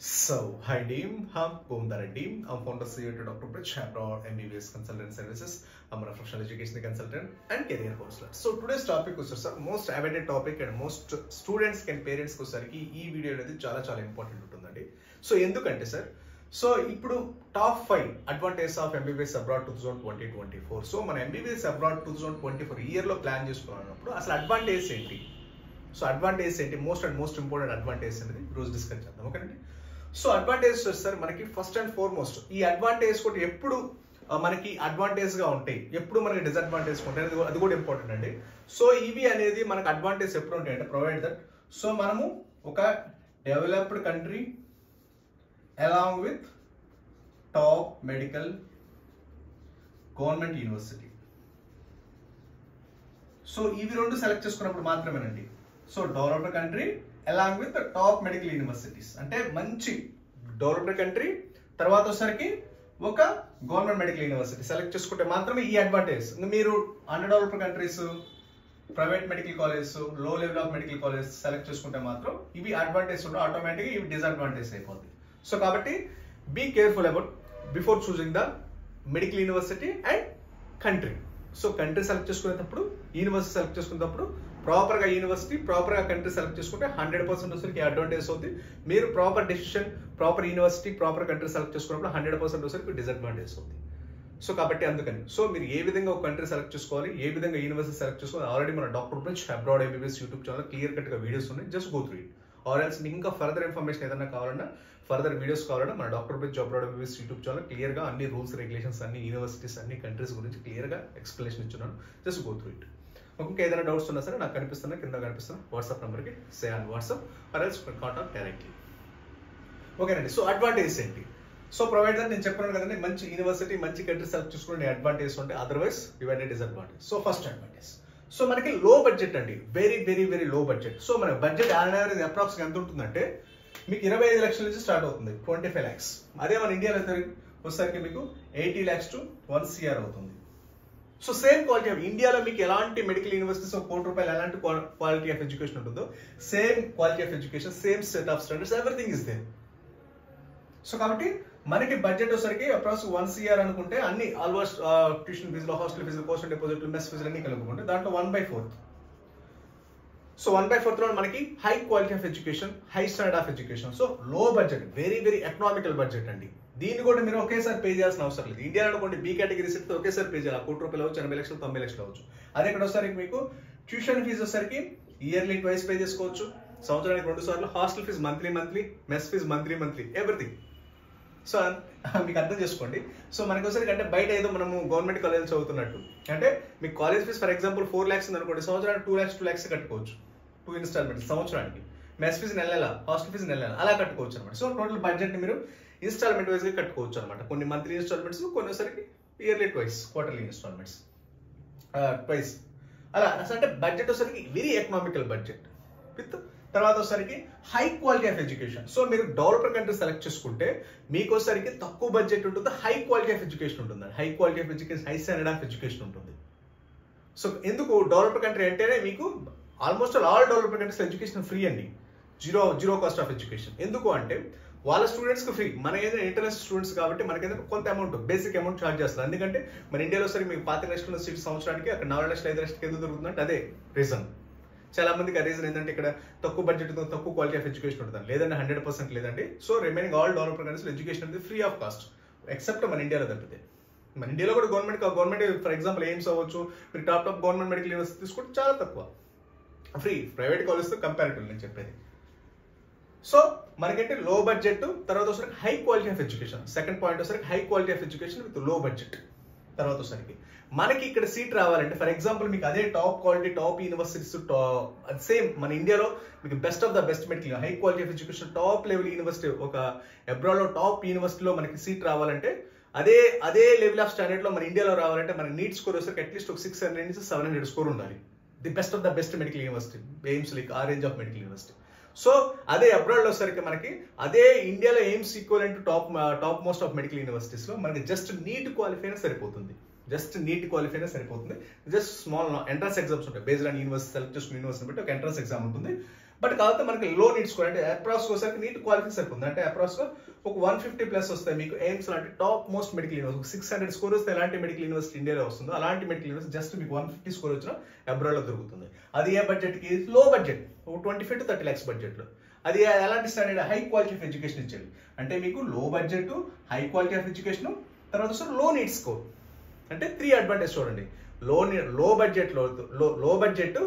Hi team, I'm Kumdara team. I'm founder CEO to Dr. Bridge, abroad MBBS consultant services. I'm a professional education consultant and career counselor. So today's topic is sir, most awaited topic and most students and parents ko sir ki ee video అనేది చాలా important ఉంటుందండి. So ఎందుకంటే sir so ఇప్పుడు top 5 advantages of MBBS abroad 2024. So మన MBBS abroad 2024 year లో plan చేసుకున్నప్పుడు అసలు advantages ఏంటి, సో అడ్వాంటేజెస్ ఏంటి, మోస్ట్ ఇంపార్టెంట్ అడ్వాంటేజెస్ అనేది రోజు డిస్కస్ చేద్దాం. ఓకేనండి. సో అడ్వాంటేజెస్ సార్ మనకి ఫస్ట్ అండ్ ఫార్మోస్ట్ ఈ అడ్వాంటేజ్ కూడా ఎప్పుడు మనకి అడ్వాంటేజ్ గా ఉంటాయి, ఎప్పుడు మనకి డిసడ్వాంటేజ్ ఉంటాయి అది కూడా ఇంపార్టెంట్ అండి. సో ఇవి అనేది మనకు అడ్వాంటేజ్ ఎప్పుడు ఉంటాయి అంటే ప్రొవైడ్ దట్ సో మనము ఒక developed country along with top medical government university. So ఇవి రెండు సెలెక్ట్ చేసుకున్నప్పుడు మాత్రమేనండి. So developed country along with top medical universities అంటే మంచి డెవలప్డ్ కంట్రీ తర్వాత వచ్చరికి ఒక గవర్నమెంట్ మెడికల్ యూనివర్సిటీ సెలెక్ట్ చేసుకుంటే మాత్రమే ఈ అడ్వాంటేజ్. మీరు under developed countries, private medical colleges, low level of medical college select చేసుకుంటే మాత్రం ఇవి అడ్వాంటేజ్ ఉంటాయి, ఆటోమేటిక్గా ఇవి డిసడ్వాంటేజ్ అయిపోతుంది. సో కాబట్టి be careful about before choosing the medical university and country. So country select చేసుకునేటప్పుడు, యూనివర్సిటీ సెలెక్ట్ చేసుకునేటప్పుడు ప్రాపర్గా యూనివర్సిటీ, ప్రాపర్గా కంట్రీ సెలెక్ట్ చేసుకుంటే 100% వచ్చరికి అడ్వాంటేజ్ అవుతుంది. మీరు proper decision, proper university, proper country select చేసుకున్నప్పుడు 100% వచ్చరికి డిసడ్వాంటేజ్ అవుతుంది. సో కాబట్టి అందుకని సో మీరు ఏ విధంగా ఒక కంట్రీ సెలెక్ట్ చేసుకోవాలి, ఏ విధంగా యూనివర్సిటీ సెలెక్ట్ చేసుకోవాలి, ఆల్రెడీ మన doctor bridge abroad MBBS YouTube channel clear కట్గా వీడియోస్ ఉన్నాయి, just go through it. Or else మీకు ఇంకా ఫర్దర్ ఇన్ఫర్మేషన్ ఏదైనా కావాలన్నా, ఫర్దర్ వీడియోస్ కావాలన్నా మన doctor bridge abroad MBBS YouTube channel క్లియర్గా అన్ని రూల్స్, రెగ్యులేషన్స్, అన్ని యూనివర్సిటీస్, అన్ని కంట్రీస్ గురించి క్లియర్గా ఎక్స్ప్లెనేషన్ ఇచ్చున్నాను, జస్ట్ గో త్రూ ఇట్. ఇంకా ఏదైనా డౌట్స్ ఉన్నా సరే నాకు కనిపిస్తున్నా, కింద కనిపిస్తున్నా వాట్సాప్ నెంబర్కి say on WhatsApp or else contact directly. ఓకేనండి. సో అడ్వాంటేజ్ ఏంటి? సో ప్రొవైడ్ దట్ నేను చెప్పాను కదండి, మంచి యూనివర్సిటీ, మంచి కంట్రీ సెలెక్ట్ చేసుకునే అడ్వాంటేజ్ ఉంటాయి, అదర్వైజ్ ఇవన్నీ disadvantage. So first advantage so మనకి లో బడ్జెట్ అండి, వెరీ లో బడ్జెట్. సో మన బడ్జెట్ యావరేజ్ అప్రాక్స్ ఎంత ఉంటుందంటే మీకు 25 లక్షల నుంచి స్టార్ట్ అవుతుంది, 25 lakhs. అదే మన ఇండియాలో వచ్చేసరికి మీకు 80 lakhs to 1 crore అవుతుంది. సో సేమ్ క్వాలిటీ ఆఫ్ ఇండియాలో మీకు ఎలాంటి మెడికల్ యూనివర్సిటీస్ ₹1 కోటి ఎలాంటి క్వాలిటీ ఆఫ్ ఎడ్యుకేషన్ ఉంటుందో same quality of education, same set of standards, everything is there. So కాబట్టి మనకి బడ్జెట్ వచ్చరికి అప్రాక్స్ 1 crore అనుకుంటే అన్ని ఆల్మోస్ట్ ట్యూషన్ ఫీజులు, హాస్టల్ ఫీజులు, కోర్స్ డిపాజిట్లు, మెస్ ఫీజులు అన్ని కలుపుకుంటే దాంట్లో 1/4. సో 1/4 లో మనకి high quality of education, high standard of education. So low budget, very economical budget అండి. దీన్ని కూడా మీరు ఒకేసారి పే చేయాల్సిన అవసరం లేదు. ఇండియా అనుకోండి బీ కేటగిరీ సీట్ ఒకేసారి పే చేయాలి, ₹1 కోటి అవచ్చు, 80 లక్షలు, 90 లక్షలు అవచ్చు. అదే ఇక్కడ వచ్చేసరికి మీకు ట్యూషన్ ఫీజు వచ్చేసరికి ఇయర్లీ ట్వైస్ పే చేసుకోవచ్చు, సంవత్సరానికి 2 సార్లు, hostel fee monthly, mess fee monthly, everything. So మీకు అర్థం చేసుకోండి. సో మనకి వచ్చేసరికి అంటే బయట ఏదో మనము గవర్నమెంట్ కాలేజ్ చదువుతున్నట్టు అంటే మీకు college fee for example 4 lakhs అనుకోండి, సంవత్సరానికి 2 lakhs కట్టుకోవచ్చు, 2 installments సంవత్సరానికి. మెస్ ఫీజు నెల, హాస్టల్ ఫీజు నెల అలా కట్టుకోవచ్చు అనమాట. సో టోటల్ బడ్జెట్ ని మీరు ఇన్స్టాల్మెంట్ వైజ్ గా కట్టుకోవచ్చు అనమాట. కొన్ని మంత్లీ ఇన్స్టాల్మెంట్స్, కొన్ని వచ్చరికి yearly twice, quarterly instalments twice అలా. అంటే బడ్జెట్ వచ్చరికి వెరీ ఎకనామికల్ బడ్జెట్ విత్ తర్వాత వచ్చరికి high quality of education. So మీరు డెవలప్డ్ కంట్రీ సెలెక్ట్ చేసుకుంటే మీకు వచ్చరికి తక్కువ బడ్జెట్ ఉంటుంది, హై క్వాలిటీ ఆఫ్ ఎడ్యుకేషన్ ఉంటుంది, high quality of education, high standard of education ఉంటుంది. సో ఎందుకు డెవలప్డ్ కంట్రీ అంటేనే మీకు almost all developed countries education free అండి, జీరో కాస్ట్ ఆఫ్ ఎడ్యుకేషన్. ఎందుకు అంటే వాళ్ళ స్టూడెంట్స్ కి ఫ్రీ, మన ఏదైనా ఇంటర్నేషనల్ స్టూడెంట్స్ కాబట్టి మనకి కొంత అమౌంట్, బేసిక్ అమౌంట్ ఛార్జ్ చేస్తారు. ఎందుకంటే మన ఇండియాలో సరే మీకు 25 లక్షల సీట్ సంవత్సరానికి, అక్కడ 4 లక్షల 5 లక్షలకి ఎందుకు దొరుకుతుందంటే అదే రీజన్. చాలా మందికి ఆ రీజన్ ఏంటంటే ఇక్కడ తక్కువ బడ్జెట్, తక్కువ క్వాలిటీ ఆఫ్ ఎడ్యుకేషన్ ఉంటుంది, లేదంటే 100% లేదండి. So remaining all developed countries education అనేది ఫ్రీ ఆఫ్ కాస్ట్, ఎక్సెప్ట్ మన ఇండియాలో తప్పితే. మన ఇండియాలో కూడా గవర్నమెంట్ ఫర్ ఎగ్జాంపుల్ ఎయిమ్స్ అవ్వచ్చు, మీరు టాప్ గవర్నమెంట్ మెడికల్ యూనివర్సిటీ తీసుకుంటే చాలా తక్కువ ఫ్రీ, ప్రైవేట్ కాలేజ్తో కంపారిటివ్ నేను చెప్పేది. సో మనకంటే లో బడ్జెట్, తర్వాత వచ్చరికి high quality of education. Second point వచ్చరికి high quality of education with low budget. తర్వాత వచ్చరికి మనకి ఇక్కడ సీట్ రావాలంటే ఫర్ ఎగ్జాంపుల్ మీకు అదే top quality, top universities, same మన ఇండియాలో మీకు best of the best medical, high quality of education, top level university, ఒక అబ్రాడ్ లో టాప్ యూనివర్సిటీలో మనకి సీట్ రావాలంటే అదే లెవెల్ ఆఫ్ స్టాండర్డ్ లో మన ఇండియాలో రావాలంటే మన నీట్ స్కోర్ వచ్చరికి అట్లీస్ట్ ఒక 600 నుంచి 700 స్కోర్ ఉండాలి. The best of the best medical university, AIIMS like ఆ range of medical university. So అదే అబ్రాడ్ లో సరికి మనకి అదే ఇండియాలో AIIMS equivalent top most of medical universities లో మనకి జస్ట్ నీట్ క్వాలిఫై అయినా సరిపోతుంది, జస్ట్ స్మాల్ ఎంట్రన్స్ ఎగ్జామ్స్ ఉంటాయి, బేస్డ్ ఆన్ యూనివర్సిటీ సెలెక్ట్ చేసుకున్న యూనివర్సిటీ బట్టి ఒక ఎంట్రన్స్ ఎగ్జామ్ ఉంటుంది. బట్ కాకపోతే మనకి లో నీట్ స్కోర్ అంటే అప్రాక్స్ ఒకసారి నీట్ క్వాలిఫై సరిపోతుంది. అంటే అప్రాక్స్ ఒక 150 ప్లస్ వస్తాయి మీకు ఎయిమ్స్ లాంటి top most medical university. 600 score వస్తే ఎలాంటి మెడికల్ యూనివర్సిటీ ఇండియాలో వస్తుందో అలాంటి మెడికల్ యూనివర్సిటీ జస్ట్ మీకు 150 స్కోర్ వచ్చిన అబ్రాడ్ లో దొరుకుతుంది. అది ఏ బడ్జెట్ కి? లో బడ్జెట్, ఒక 25 to 30 lakhs బడ్జెట్ లో. అది ఎలాంటి standard? High quality of education ఇచ్చేది. అంటే మీకు లో budget, high quality of education, తర్వాత వస్తారు లో నీట్ స్కోర్. అంటే 3 అడ్వాంటేజ్ చూడండి. లో బడ్జెట్,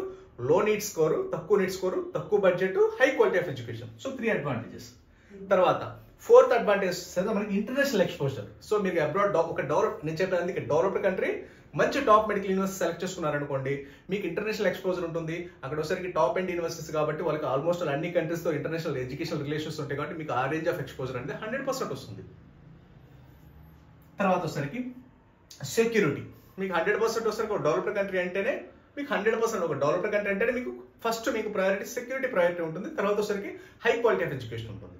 లో నీట్ స్కోర్, తక్కువ నీట్ స్కోర్, తక్కువ budget, high quality of education. So 3 advantages. తర్వాత 4th అడ్వాంటేజ్ మనకి ఇంటర్నేషనల్ ఎక్స్పోజర్. సో మీరు అబ్రాడ్ ఒక నేను చెప్పాను డెవలప్డ్ కంట్రీ మంచి టాప్ మెడికల్ యూనివర్సిటీ సెలెక్ట్ చేసుకున్నారనుకోండి, మీకు ఇంటర్నేషనల్ ఎక్స్పోజర్ ఉంటుంది. అక్కడ ఒకసారికి టాప్ ఎండ్ యూనివర్సిటీస్ కాబట్టి వాళ్ళకి ఆల్మోస్ట్ అన్ని కంట్రీస్ తో ఇంటర్నేషనల్ ఎడ్యుకేషనల్ రిలేషన్స్ ఉంటాయి కాబట్టి మీకు ఆ రేంజ్ ఆఫ్ ఎక్స్పోజర్ అనేది 100% వస్తుంది. తర్వాత ఒకసారికి సెక్యూరిటీ, మీకు 100% వస్తారు. ఒక డెవలప్డ్ కంట్రీ అంటేనే మీకు 100% ఒక డెవలప్డ్ కంట్రీ అంటేనే మీకు ఫస్ట్ మీకు ప్రయారిటీ సెక్యూరిటీ ప్రయారిటీ ఉంటుంది. తర్వాత వచ్చరికి హై క్వాలిటీ ఆఫ్ ఎడ్యుకేషన్ ఉంటుంది.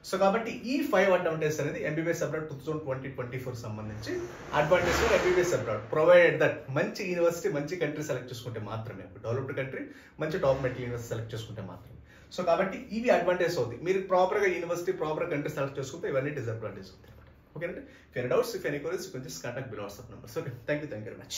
సో కాబట్టి ఈ 5 అడ్వాంటేజెస్ అనేది ఎంబీబీఎస్ అబ్రాడ్ 2020-24 సంబంధించి advantage for MBBS abroad provided that మంచి యూనివర్సిటీ, మంచి కంట్రీ సెలెక్ట్ చేసుకుంటే మాత్రమే, డెవలప్డ్ కంట్రీ మంచి టాప్ మెడికల్ యూనివర్సిటీ సెలెక్ట్ చేసుకుంటే మాత్రమే. సో కాబట్టి ఇవి అడ్వాంటేజ్ అవుతాయి. మీరు ప్రాపర్ గా యూనివర్సిటీ, ప్రాపర్ కంట్రీ సెలెక్ట్ చేసుకుంటే ఇవన్నీ డిసడ్వాంటేజ్ అవుతాయి. ఓకే అండి. If you have doubts, if any queries, you can just contact below WhatsApp numbers. Okay, thank you very much.